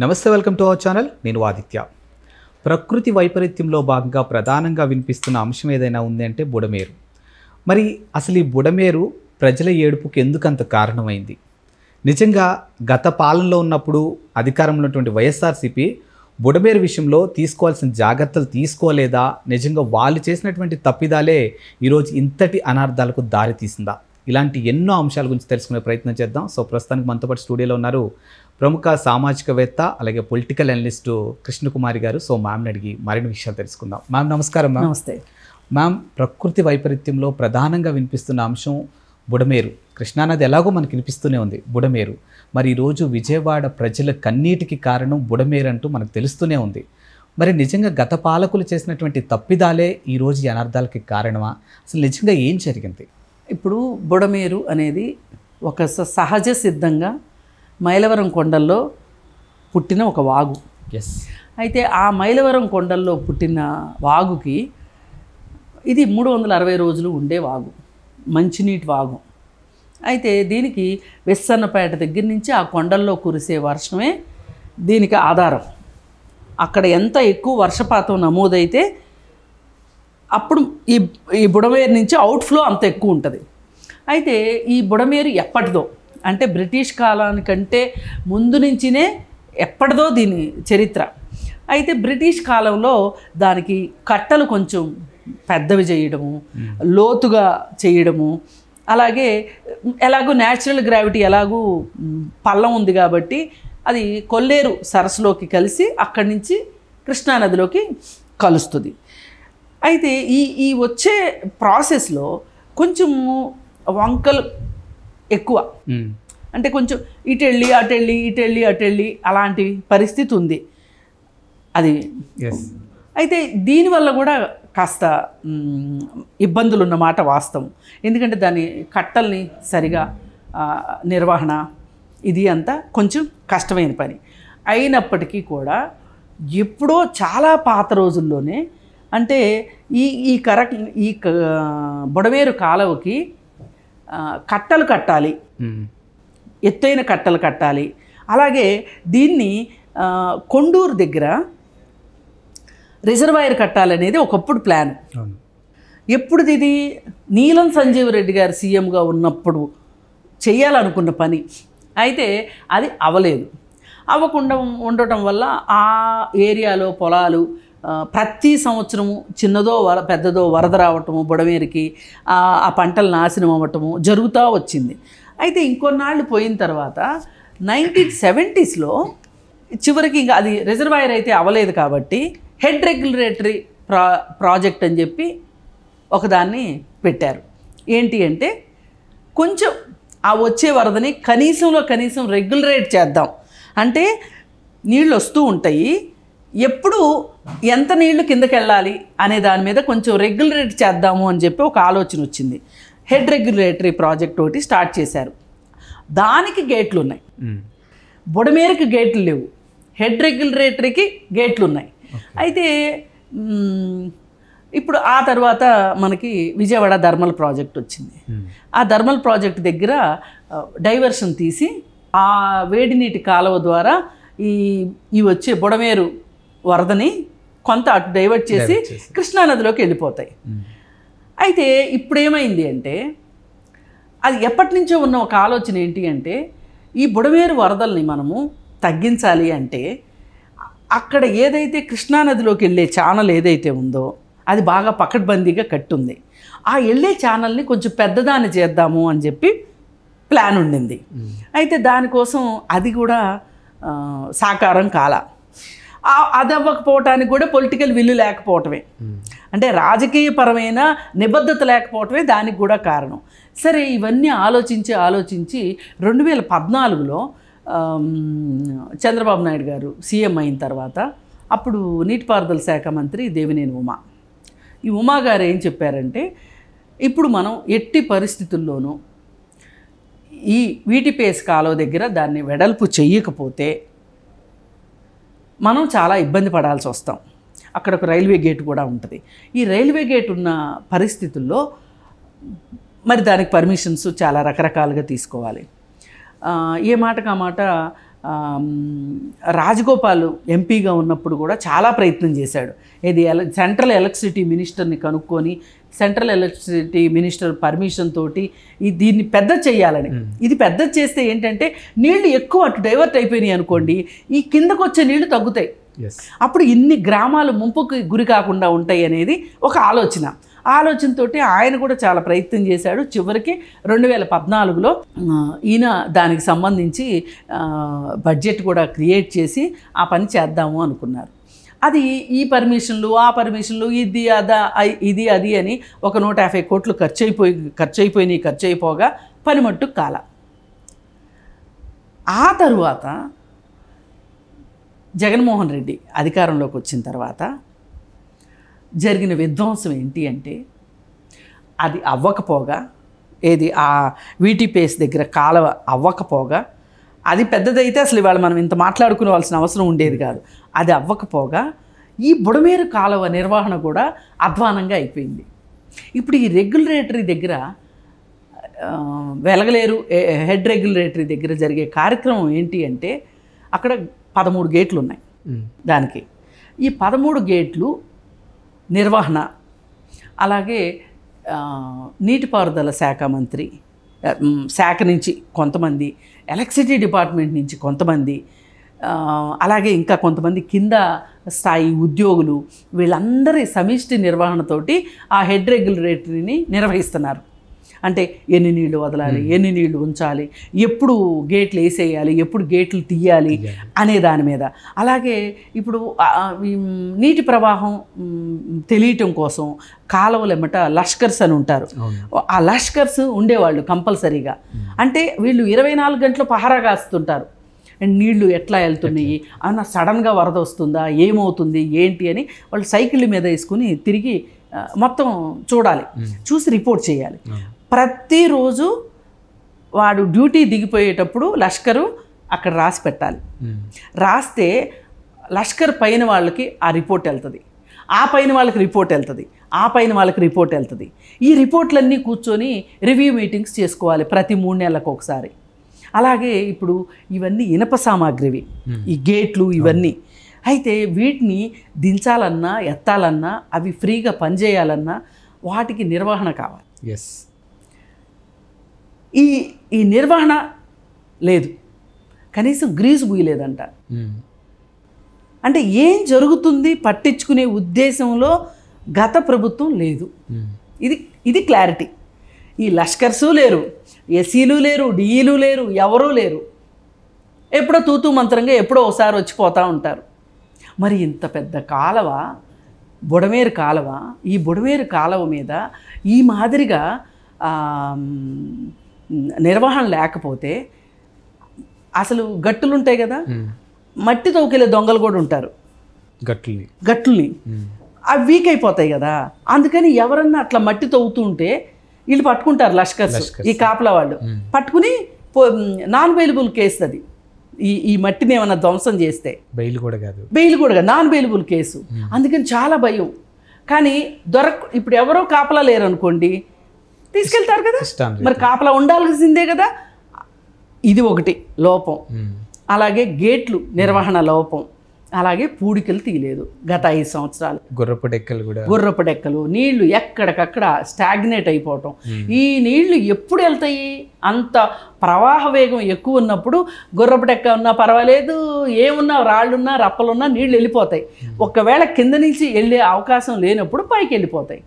నమస్తే, welcome to our channel. నేను ఆదిత్య. ప్రకృతి వైపరీత్యంలో భాగంగా ప్రధానంగా వినిపిస్తున్న అంశం ఏదైనా ఉంది అంటే బుడమేరు. మరి అసలు ఈ బుడమేరు ప్రజల ఏడుపుకి ఎందుకంత కారణమైంది? నిజంగా గత పాలనలో ఉన్నప్పుడు అధికారంలో ఉన్నటువంటి వైఎస్ఆర్సీపీ బుడమేరు విషయంలో తీసుకోవాల్సిన జాగ్రత్తలు తీసుకోలేదా? నిజంగా వాళ్ళు చేసినటువంటి తప్పిదాలే ఈరోజు ఇంతటి అనార్థాలకు దారి తీసిందా? ఇలాంటి ఎన్నో అంశాల గురించి తెలుసుకునే ప్రయత్నం చేద్దాం. సో ప్రస్తుతానికి మనతో పాటు స్టూడియోలో ఉన్నారు ప్రముఖ సామాజికవేత్త అలాగే పొలిటికల్ అనలిస్టు కృష్ణకుమారి గారు. సో మ్యామ్ని అడిగి మరిన్ని విషయాలు తెలుసుకుందాం. మ్యామ్ నమస్కారం. మ్యామ్ నమస్తే. మ్యామ్, ప్రకృతి వైపరీత్యంలో ప్రధానంగా వినిపిస్తున్న అంశం బుడమేరు. కృష్ణానది ఎలాగో మనకి వినిపిస్తూనే ఉంది, బుడమేరు. మరి ఈరోజు విజయవాడ ప్రజల కన్నీటికి కారణం బుడమేరు అంటూ మనకు తెలుస్తూనే ఉంది. మరి నిజంగా గత పాలకులు చేసినటువంటి తప్పిదాలే ఈరోజు ఈ అనర్థాలకి కారణమా? అసలు నిజంగా ఏం జరిగింది? ఇప్పుడు బుడమేరు అనేది ఒక సహజ సిద్ధంగా మైలవరం కొండల్లో పుట్టిన ఒక వాగు. ఎస్. అయితే ఆ మైలవరం కొండల్లో పుట్టిన వాగుకి ఇది 360 రోజులు ఉండే వాగు, మంచినీటి వాగు. అయితే దీనికి వెస్సన్నపేట దగ్గర నుంచి ఆ కొండల్లో కురిసే వర్షమే దీనికి ఆధారం. అక్కడ ఎంత ఎక్కువ వర్షపాతం నమోదైతే అప్పుడు ఈ బుడమేరు నుంచి అవుట్ఫ్లో అంత ఎక్కువ ఉంటుంది. అయితే ఈ బుడమేరు ఎప్పటిదో అంటే బ్రిటిష్ కాలానికంటే ముందు నుంచినే ఎప్పటిదో దీని చరిత్ర. అయితే బ్రిటిష్ కాలంలో దానికి కట్టలు కొంచెం పెద్దవి చేయడము, లోతుగా చేయడము, అలాగే ఎలాగో న్యాచురల్ గ్రావిటీ ఎలాగూ పల్లం ఉంది కాబట్టి అది కొల్లేరు సరస్సులోకి కలిసి అక్కడి నుంచి కృష్ణానదిలోకి కలుస్తుంది. అయితే ఈ వచ్చే ప్రాసెస్లో కొంచెము వంకలు ఎక్కువ, అంటే కొంచెం ఇటెళ్ళి అటెళ్ళి అలాంటి పరిస్థితి ఉంది అది. అయితే దీనివల్ల కూడా కాస్త ఇబ్బందులు ఉన్నమాట వాస్తవం. ఎందుకంటే దాని కట్టల్ని సరిగా నిర్వహణ ఇది అంతా కొంచెం కష్టమైన పని. అయినప్పటికీ కూడా ఎప్పుడో చాలా పాత రోజుల్లోనే అంటే ఈ బుడమేరు కాలువకి కట్టలు కట్టాలి, ఎత్తైన కట్టలు కట్టాలి. అలాగే దీన్ని కొండూరు దగ్గర రిజర్వాయర్ కట్టాలనేది ఒకప్పుడు ప్లాన్. ఎప్పుడు ఇది నీలం సంజీవ్ రెడ్డి గారు సీఎంగా ఉన్నప్పుడు చేయాలనుకున్న పని. అయితే అది అవ్వలేదు. అవ్వకుండా ఉండటం వల్ల ఆ ఏరియాలో పొలాలు ప్రతి సంవత్సరము చిన్నదో పెద్దదో వరద రావటము, బుడమేరుకి ఆ పంటలు నాశనం అవ్వటము జరుగుతూ వచ్చింది. అయితే ఇంకొన్నాళ్ళు పోయిన తర్వాత 1970sలో చివరికి ఇంకా అది రిజర్వాయర్ అయితే అవ్వలేదు కాబట్టి హెడ్ రెగ్యులేటరీ ప్రాజెక్ట్ అని చెప్పి ఒకదాన్ని పెట్టారు. ఏంటి అంటే కొంచెం ఆ వచ్చే వరదని కనీసం రెగ్యులరేట్ చేద్దాం. అంటే నీళ్ళు వస్తూ ఉంటాయి, ఎప్పుడు ఎంత నీళ్లు కిందకి వెళ్ళాలి అనే దాని మీద కొంచెం రెగ్యులేట్ చేద్దాము అని చెప్పి ఒక ఆలోచన వచ్చింది. హెడ్ రెగ్యులేటరీ ప్రాజెక్ట్ ఒకటి స్టార్ట్ చేశారు. దానికి గేట్లు ఉన్నాయి, బుడమేరుకి గేట్లు లేవు, హెడ్ రెగ్యులేటరీకి గేట్లు ఉన్నాయి. అయితే ఇప్పుడు ఆ తర్వాత మనకి విజయవాడ థర్మల్ ప్రాజెక్ట్ వచ్చింది. ఆ థర్మల్ ప్రాజెక్ట్ దగ్గర డైవర్షన్ తీసి ఆ వేడి నీటి కాలువ ద్వారా ఈ వచ్చే బుడమేరు వరదని కొంత అటు డైవర్ట్ చేసి కృష్ణానదిలోకి వెళ్ళిపోతాయి. అయితే ఇప్పుడు ఏమైంది అంటే అది ఎప్పటి నుంచో ఉన్న ఒక ఆలోచన ఏంటి అంటే ఈ బుడమేరు వరదల్ని మనము తగ్గించాలి అంటే అక్కడ ఏదైతే కృష్ణానదిలోకి వెళ్ళే ఛానల్ ఏదైతే ఉందో అది బాగా పకడ్బందీగా కట్టుంది. ఆ వెళ్ళే ఛానల్ని కొంచెం పెద్దదాన్ని చేద్దాము అని చెప్పి ప్లాన్ ఉండింది. అయితే దానికోసం అది కూడా సాకారం కాల. అది అవ్వకపోవటానికి కూడా పొలిటికల్ విల్లు లేకపోవటమే, అంటే రాజకీయపరమైన నిబద్ధత లేకపోవటమే దానికి కూడా కారణం. సరే, ఇవన్నీ ఆలోచించి 2014లో చంద్రబాబు నాయుడు గారు సీఎం అయిన తర్వాత అప్పుడు నీటిపారుదల శాఖ మంత్రి దేవినేని ఉమా, ఈ ఉమా గారు ఏం చెప్పారంటే ఇప్పుడు మనం ఎట్టి పరిస్థితుల్లోనూ ఈ వీటిపేస్ కాలువ దగ్గర దాన్ని వెడల్పు చెయ్యకపోతే మనం చాలా ఇబ్బంది పడాల్సి వస్తాం. అక్కడ ఒక రైల్వే గేట్ కూడా ఉంటుంది. ఈ రైల్వే గేట్ ఉన్న పరిస్థితుల్లో మరి దానికి పర్మిషన్స్ చాలా రకరకాలుగా తీసుకోవాలి. ఏ మాటకు ఆ మాట రాజగోపాల్ ఎంపీగా ఉన్నప్పుడు కూడా చాలా ప్రయత్నం చేశాడు. ఇది సెంట్రల్ ఎలక్ట్రిసిటీ మినిస్టర్ని కనుక్కొని సెంట్రల్ ఎలక్ట్రిసిటీ మినిస్టర్ పర్మిషన్ తోటి దీన్ని పెద్ద చేయాలని. ఇది పెద్ద చేస్తే ఏంటంటే నీళ్లు ఎక్కువ అటు డైవర్ట్ అయిపోయినాయి అనుకోండి, ఈ కిందకు వచ్చే నీళ్లు తగ్గుతాయి. అప్పుడు ఇన్ని గ్రామాలు ముంపుకు గురి కాకుండా ఉంటాయి అనేది ఒక ఆలోచనతో ఆయన కూడా చాలా ప్రయత్నం చేశాడు. చివరికి 2014లో ఈయన దానికి సంబంధించి బడ్జెట్ కూడా క్రియేట్ చేసి ఆ పని చేద్దాము అనుకున్నారు. అది ఈ పర్మిషన్లు ఆ పర్మిషన్లు ఇది అది అని ఒక 150 కోట్లు ఖర్చు అయిపోగా పని మట్టు కాల. ఆ తరువాత జగన్మోహన్ రెడ్డి అధికారంలోకి వచ్చిన తర్వాత జరిగిన విధ్వంసం ఏంటి అంటే, అది అవ్వకపోగా ఆ వీటీపీఎస్ దగ్గర కాలువ అవ్వకపోగా, అది పెద్దదైతే అసలు ఇవాళ మనం ఇంత మాట్లాడుకోవాల్సిన అవసరం ఉండేది కాదు. అది అవ్వకపోగా ఈ బుడమేరు కాలువ నిర్వహణ కూడా అధ్వానంగా అయిపోయింది. ఇప్పుడు ఈ రెగ్యులేటరీ దగ్గర వెలగలేరు హెడ్ రెగ్యులేటరీ దగ్గర జరిగే కార్యక్రమం ఏంటి అంటే, అక్కడ 13 గేట్లు ఉన్నాయి. దానికి ఈ 13 గేట్లు నిర్వహణ, అలాగే నీటిపారుదల శాఖ నుంచి కొంతమంది, ఎలక్ట్రిసిటీ డిపార్ట్మెంట్ నుంచి కొంతమంది, అలాగే ఇంకా కొంతమంది కింద స్థాయి ఉద్యోగులు, వీళ్ళందరి సమిష్టి నిర్వహణతోటి ఆ హెడ్ రెగ్యులేటరీని నిర్వహిస్తున్నారు. అంటే ఎన్ని నీళ్లు వదలాలి, ఎన్ని నీళ్లు ఉంచాలి, ఎప్పుడు గేట్లు వేసేయాలి, ఎప్పుడు గేట్లు తీయాలి అనే దాని మీద. అలాగే ఇప్పుడు నీటి ప్రవాహం తెలియటం కోసం కాలువలెమ్మట లష్కర్స్ అని ఉంటారు. ఆ లష్కర్స్ ఉండేవాళ్ళు కంపల్సరీగా. అంటే వీళ్ళు 24 గంటలు పహారా కాస్తుంటారు. నీళ్లు ఎట్లా వెళ్తున్నాయి అన్న, సడన్గా వరద వస్తుందా, ఏమవుతుంది ఏంటి అని వాళ్ళు సైకిళ్ళ మీద వేసుకుని తిరిగి మొత్తం చూడాలి, చూసి రిపోర్ట్ చేయాలి. ప్రతిరోజు వాడు డ్యూటీ దిగిపోయేటప్పుడు లష్కరు అక్కడ రాసి పెట్టాలి. రాస్తే లష్కర్ పైన వాళ్ళకి ఆ రిపోర్ట్ వెళ్తుంది, ఆ పైన వాళ్ళకి రిపోర్ట్ వెళ్తుంది, ఆ పైన వాళ్ళకి రిపోర్ట్ వెళ్తుంది. ఈ రిపోర్ట్లన్నీ కూర్చొని రివ్యూ మీటింగ్స్ చేసుకోవాలి ప్రతి 3 నెలలకు ఒకసారి. అలాగే ఇప్పుడు ఇవన్నీ ఇనప సామాగ్రివి, ఈ గేట్లు ఇవన్నీ. అయితే వీటిని దించాలన్నా ఎత్తాలన్నా అవి ఫ్రీగా పనిచేయాలన్నా వాటికి నిర్వహణ కావాలి. ఈ నిర్వహణ లేదు, కనీసం గ్రీజు పూయలేదంట. అంటే ఏం జరుగుతుంది పట్టించుకునే ఉద్దేశంలో గత ప్రభుత్వం లేదు. ఇది క్లారిటీ. ఈ లష్కర్సు లేరు, ఎస్సీలు లేరు, డిఈలు లేరు, ఎవరూ లేరు. ఎప్పుడో తూతూ మంత్రంగా ఎప్పుడో ఒకసారి వచ్చిపోతూ ఉంటారు. మరి ఇంత పెద్ద కాలువ, బుడమేరు కాలువ, ఈ బుడమేరు కాలువ మీద ఈ మాదిరిగా నిర్వహణ లేకపోతే అసలు గట్టులు ఉంటాయి కదా, మట్టి తవ్వుకెళ్ళే దొంగలు కూడా ఉంటారు, గట్టుల్ని అవి వీక్ అయిపోతాయి కదా. అందుకని ఎవరన్నా అట్లా మట్టి తవ్వుతూ ఉంటే వీళ్ళు పట్టుకుంటారు, లష్కర్స్, ఈ కాపలా వాళ్ళు పట్టుకుని నాన్ బెయిలబుల్ కేసు అది. ఈ మట్టిని ఏమన్నా ధ్వంసం చేస్తే బెయిల్ కూడా నాన్ బెయిలబుల్ కేసు. అందుకని చాలా భయం. కానీ ఇప్పుడు ఎవరో కాపలా లేరు అనుకోండి, తీసుకెళ్తారు కదా, మరి కాపలా ఉండాల్సిందే కదా. ఇది ఒకటి లోపం. అలాగే గేట్లు నిర్వహణ లోపం. అలాగే పూడికలు తీయలేదు గత 5 సంవత్సరాలు. గుర్రపు డెక్కలు, నీళ్లు ఎక్కడికక్కడ స్టాగ్నేట్ అయిపోవటం. ఈ నీళ్లు ఎప్పుడు వెళ్తాయి? అంత ప్రవాహ వేగం ఎక్కువ ఉన్నప్పుడు గుర్రపు డెక్క ఉన్నా పర్వాలేదు, ఏమున్నా రాళ్ళున్నా రప్పలున్నా నీళ్లు వెళ్ళిపోతాయి. ఒకవేళ కింద నుంచి వెళ్ళే అవకాశం లేనప్పుడు పైకి వెళ్ళిపోతాయి.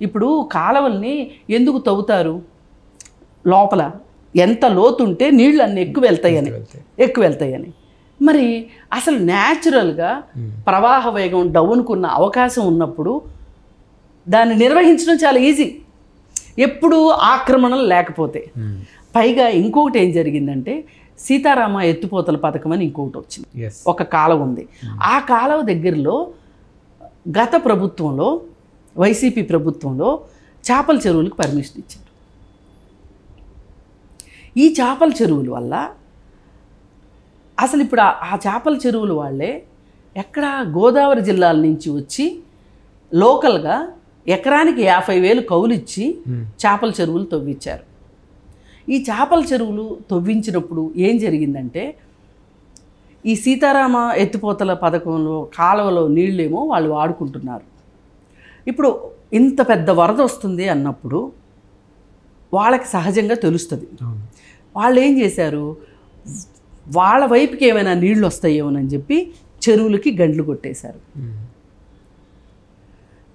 ఇప్పుడు కాలువల్ని ఎందుకు తవ్వుతారు? లోపల ఎంత లోతుంటే నీళ్ళు అన్ని ఎక్కువ వెళ్తాయని. మరి అసలు న్యాచురల్గా ప్రవాహ వేగం డౌన్కున్న అవకాశం ఉన్నప్పుడు దాన్ని నిర్వహించడం చాలా ఈజీ, ఎప్పుడు ఆక్రమణలు లేకపోతే. పైగా ఇంకొకటి ఏం జరిగిందంటే, సీతారామ ఎత్తిపోతల పథకం అని ఇంకొకటి వచ్చింది. ఒక కాలువ ఉంది. ఆ కాలువ దగ్గరలో గత ప్రభుత్వంలో, వైసీపీ ప్రభుత్వంలో చేపల చెరువులకు పర్మిషన్ ఇచ్చారు. ఈ చేపల చెరువుల వల్ల అసలు ఇప్పుడు ఆ చేపల చెరువుల వాళ్ళే ఎక్కడ గోదావరి జిల్లాల నుంచి వచ్చి లోకల్గా ఎకరానికి 50,000 కౌలిచ్చి చేపల చెరువులు తవ్వించారు. ఈ చేపల చెరువులు తవ్వించినప్పుడు ఏం జరిగిందంటే, ఈ సీతారామ ఎత్తిపోతల పథకంలో కాలువలో నీళ్ళేమో వాళ్ళు వాడుకుంటున్నారు. ఇప్పుడు ఇంత పెద్ద వరద వస్తుంది అన్నప్పుడు వాళ్ళకి సహజంగా తెలుస్తుంది. వాళ్ళు ఏం చేశారు, వాళ్ళ వైపుకి ఏమైనా నీళ్ళు వస్తాయేమోనని చెప్పి చెరువులకి గండ్లు కొట్టేశారు.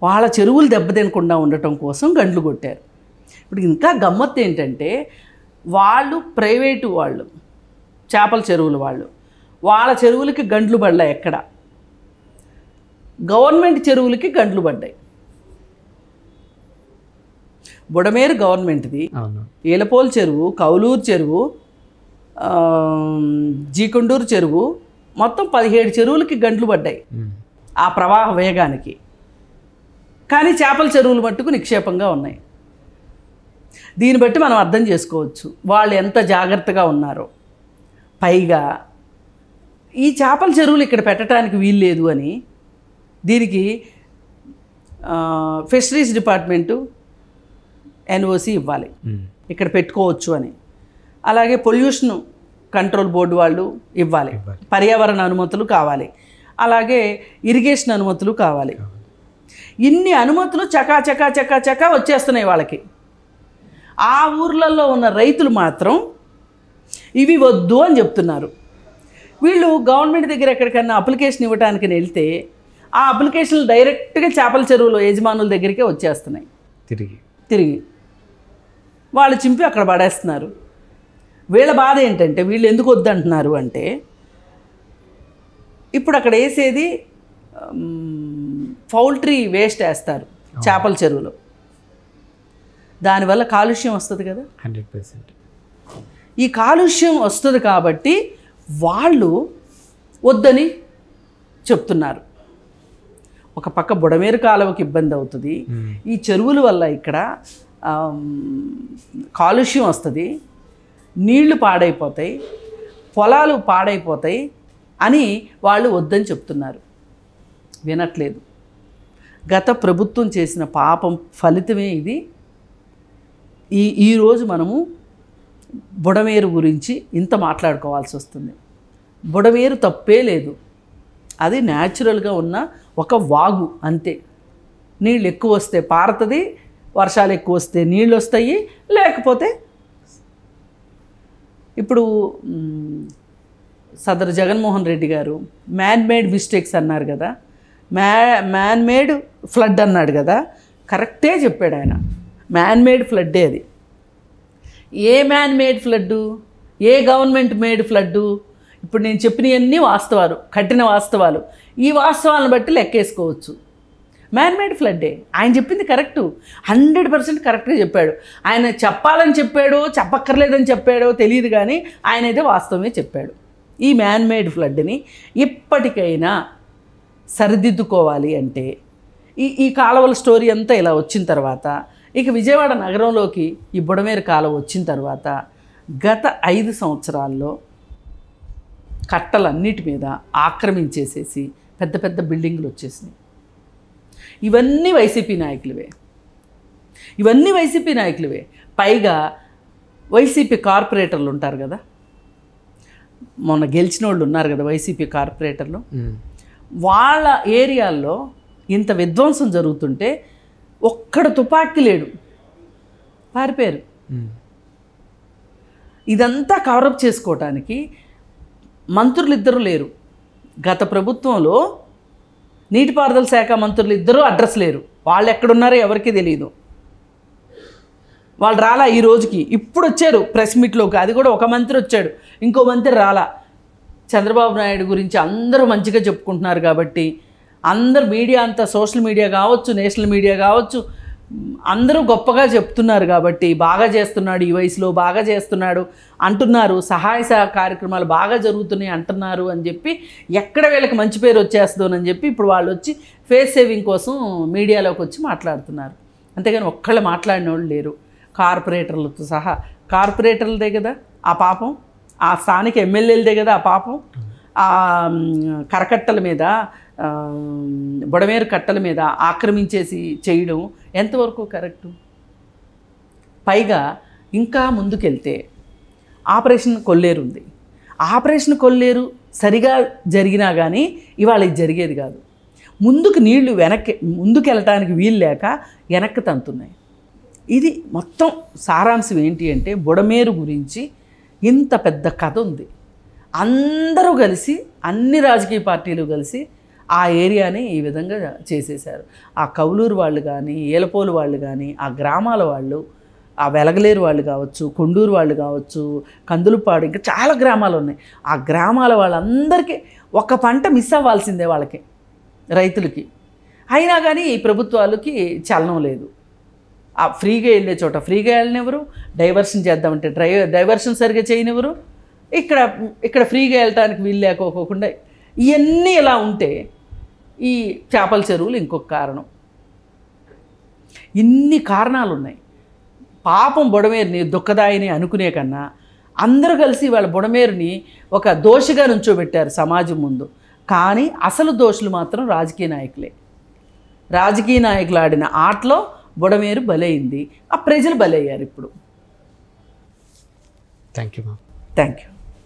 వాళ్ళ చెరువులు దెబ్బతినకుండా ఉండటం కోసం గండ్లు కొట్టారు. ఇప్పుడు ఇంకా గమ్మత్తు ఏంటంటే వాళ్ళు ప్రైవేటు వాళ్ళు, చేపల చెరువులు వాళ్ళు, వాళ్ళ చెరువులకి గండ్లు పడ్డాయి. ఎక్కడ గవర్నమెంట్ చెరువులకి గండ్లు పడ్డాయి. బుడమేరు గవర్నమెంట్ది, ఏలపోలు చెరువు, కౌలూరు చెరువు, జీకొండూరు చెరువు, మొత్తం 17 చెరువులకి గండ్లు పడ్డాయి ఆ ప్రవాహ వేగానికి. కానీ చేపల చెరువులు మట్టుకు నిక్షేపంగా ఉన్నాయి. దీన్ని బట్టి మనం అర్థం చేసుకోవచ్చు వాళ్ళు ఎంత జాగ్రత్తగా ఉన్నారో. పైగా ఈ చేపల చెరువులు ఇక్కడ పెట్టడానికి వీల్లేదు అని దీనికి ఫిషరీస్ డిపార్ట్మెంటు ఎన్ఓసి ఇవ్వాలి, ఇక్కడ పెట్టుకోవచ్చు అని. అలాగే పొల్యూషన్ కంట్రోల్ బోర్డు వాళ్ళు ఇవ్వాలి, పర్యావరణ అనుమతులు కావాలి, అలాగే ఇరిగేషన్ అనుమతులు కావాలి. ఇన్ని అనుమతులు చకా చకా చకా చకా వచ్చేస్తున్నాయి వాళ్ళకి. ఆ ఊర్లలో ఉన్న రైతులు మాత్రం ఇవి వద్దు అని చెప్తున్నారు. వీళ్ళు గవర్నమెంట్ దగ్గర ఎక్కడికన్నా అప్లికేషన్ ఇవ్వడానికి వెళ్తే ఆ అప్లికేషన్లు డైరెక్ట్గా చేపల చెరువులో యజమానుల దగ్గరికే వచ్చేస్తున్నాయి. తిరిగి వాళ్ళు చింపి అక్కడ పడేస్తున్నారు. వీళ్ళ బాధ ఏంటంటే వీళ్ళు ఎందుకు వద్దంటున్నారు అంటే ఇప్పుడు అక్కడ వేసేది పౌల్ట్రీ వేస్ట్ వేస్తారు చేపల చెరువులో, దానివల్ల కాలుష్యం వస్తుంది కదా. 100%. ఈ కాలుష్యం వస్తుంది కాబట్టి వాళ్ళు వద్దని చెప్తున్నారు. ఒక పక్క బుడమేరు కాలువకి ఇబ్బంది అవుతుంది, ఈ చెరువుల వల్ల ఇక్కడ కాలుష్యం వస్తుంది, నీళ్లు పాడైపోతాయి, పొలాలు పాడైపోతాయి అని వాళ్ళు వద్దని చెప్తున్నారు. వినట్లేదు. గత ప్రభుత్వం చేసిన పాపం ఫలితమే ఇది. ఈరోజు మనము బుడమేరు గురించి ఇంత మాట్లాడుకోవాల్సి వస్తుంది. బుడమేరు తప్పే లేదు, అది న్యాచురల్గా ఉన్న ఒక వాగు అంతే. నీళ్ళు ఎక్కువ వస్తే పారుతుంది, వర్షాలు ఎక్కువ వస్తే నీళ్ళు వస్తాయి, లేకపోతే ఇప్పుడు సదరు జగన్మోహన్ రెడ్డి గారు మ్యాన్ మేడ్ మిస్టేక్స్ అన్నారు కదా, మ్యాన్ మేడ్ ఫ్లడ్ అన్నాడు కదా, కరెక్టే చెప్పాడు ఆయన. మ్యాన్ మేడ్ ఫ్లడ్డే అది. ఏ మ్యాన్ మేడ్ ఫ్లడ్డు, ఏ గవర్నమెంట్ మేడ్ ఫ్లడ్డు? ఇప్పుడు నేను చెప్పినవన్నీ వాస్తవాలు, కఠిన వాస్తవాలు. ఈ వాస్తవాలను బట్టి లెక్కేసుకోవచ్చు. Man made ఫ్లడ్డే. ఆయన చెప్పింది కరెక్టు, 100% కరెక్ట్గా చెప్పాడు. ఆయన చెప్పాలని చెప్పాడో చెప్పక్కర్లేదని చెప్పాడో తెలియదు, కానీ ఆయన అయితే వాస్తవమే చెప్పాడు. ఈ మ్యాన్ మేడ్ ఫ్లడ్ని ఇప్పటికైనా సరిదిద్దుకోవాలి అంటే ఈ కాలువల స్టోరీ అంతా ఇలా వచ్చిన తర్వాత, ఇక విజయవాడ నగరంలోకి ఈ బుడమేరు కాలువ వచ్చిన తర్వాత గత 5 సంవత్సరాల్లో కట్టలన్నిటి మీద ఆక్రమించేసేసి పెద్ద పెద్ద బిల్డింగులు వచ్చేసినాయి. ఇవన్నీ వైసీపీ నాయకులవే. పైగా వైసీపీ కార్పొరేటర్లు ఉంటారు కదా, మొన్న గెలిచిన వాళ్ళు ఉన్నారు కదా వైసీపీ కార్పొరేటర్లు, వాళ్ళ ఏరియాల్లో ఇంత విధ్వంసం జరుగుతుంటే ఒక్కడ తుపాకీ లేడు, పారిపోయారు. ఇదంతా కవరప్ చేసుకోవటానికి మంత్రులు ఇద్దరు లేరు. గత ప్రభుత్వంలో నీటిపారుదల శాఖ మంత్రులు ఇద్దరూ అడ్రస్ లేరు. వాళ్ళు ఎక్కడున్నారో ఎవరికీ తెలియదు. వాళ్ళు రాలా ఈ రోజుకి. ఇప్పుడు వచ్చారు ప్రెస్ మీట్లోకి, అది కూడా ఒక మంత్రి వచ్చాడు, ఇంకో మంత్రి రాలా. చంద్రబాబు నాయుడు గురించి అందరూ మంచిగా చెప్పుకుంటున్నారు కాబట్టి అందరు మీడియా అంతా, సోషల్ మీడియా కావచ్చు, నేషనల్ మీడియా కావచ్చు, అందరూ గొప్పగా చెప్తున్నారు కాబట్టి బాగా చేస్తున్నాడు, ఈ వయసులో బాగా చేస్తున్నాడు అంటున్నారు, సహాయ కార్యక్రమాలు బాగా జరుగుతున్నాయి అంటున్నారు అని చెప్పి ఎక్కడ వీళ్ళకి మంచి పేరు వచ్చేస్తుందని చెప్పి ఇప్పుడు వాళ్ళు వచ్చి ఫేస్ సేవింగ్ కోసం మీడియాలోకి వచ్చి మాట్లాడుతున్నారు. అంతేగాని ఒక్కళ్ళు మాట్లాడిన వాళ్ళు లేరు, కార్పొరేటర్లతో సహా. కార్పొరేటర్లదే కదా ఆ పాపం, ఆ స్థానిక ఎమ్మెల్యేలదే కదా ఆ పాపం. ఆ కరకట్టల మీద, బుడమేరు కట్టల మీద ఆక్రమించేసి చేయడం ఎంతవరకు కరెక్టు? పైగా ఇంకా ముందుకెళ్తే ఆపరేషన్ కొల్లేరు ఉంది. ఆపరేషన్ కొల్లేరు సరిగా జరిగినా కానీ ఇవాళ ఇది జరిగేది కాదు. ముందుకు నీళ్లు ముందుకు వెళ్ళటానికి వీలు లేక వెనక్కి తంతున్నాయి. ఇది మొత్తం సారాంశం ఏంటి అంటే బుడమేరు గురించి ఇంత పెద్ద కథ ఉంది. అందరూ కలిసి, అన్ని రాజకీయ పార్టీలు కలిసి ఆ ఏరియాని ఈ విధంగా చేసేశారు. ఆ కౌలూరు వాళ్ళు కానీ, ఏలపోలు వాళ్ళు కానీ, ఆ గ్రామాల వాళ్ళు, ఆ వెలగలేరు వాళ్ళు కావచ్చు, కొండూరు వాళ్ళు కావచ్చు, కందులపాడు, ఇంకా చాలా గ్రామాలు ఉన్నాయి. ఆ గ్రామాల వాళ్ళందరికీ ఒక పంట మిస్ అవ్వాల్సిందే వాళ్ళకి, రైతులకి. అయినా కానీ ఈ ప్రభుత్వాలకి చలనం లేదు. ఆ ఫ్రీగా వెళ్ళే చోట ఫ్రీగా వెళ్ళనివ్వరు, డైవర్షన్ చేద్దామంటే డైవర్షన్ సరిగ్గా చేయనివ్వరు. ఇక్కడ ఫ్రీగా వెళ్ళటానికి వీలు లేకపోకుండా ఇవన్నీ ఇలా ఉంటే ఈ చేపల చెరువులు ఇంకొక కారణం. ఇన్ని కారణాలు ఉన్నాయి. పాపం బుడమేరుని దుఃఖదాయిని అనుకునే కన్నా అందరూ కలిసి వాళ్ళ బుడమేరుని ఒక దోషిగా నుంచోబెట్టారు సమాజం ముందు. కానీ అసలు దోషులు మాత్రం రాజకీయ నాయకులే. రాజకీయ నాయకులు ఆడిన ఆటలో బుడమేరు బలైంది. ఆ ప్రజలు బలయ్యారు ఇప్పుడు. Thank you. Thank you.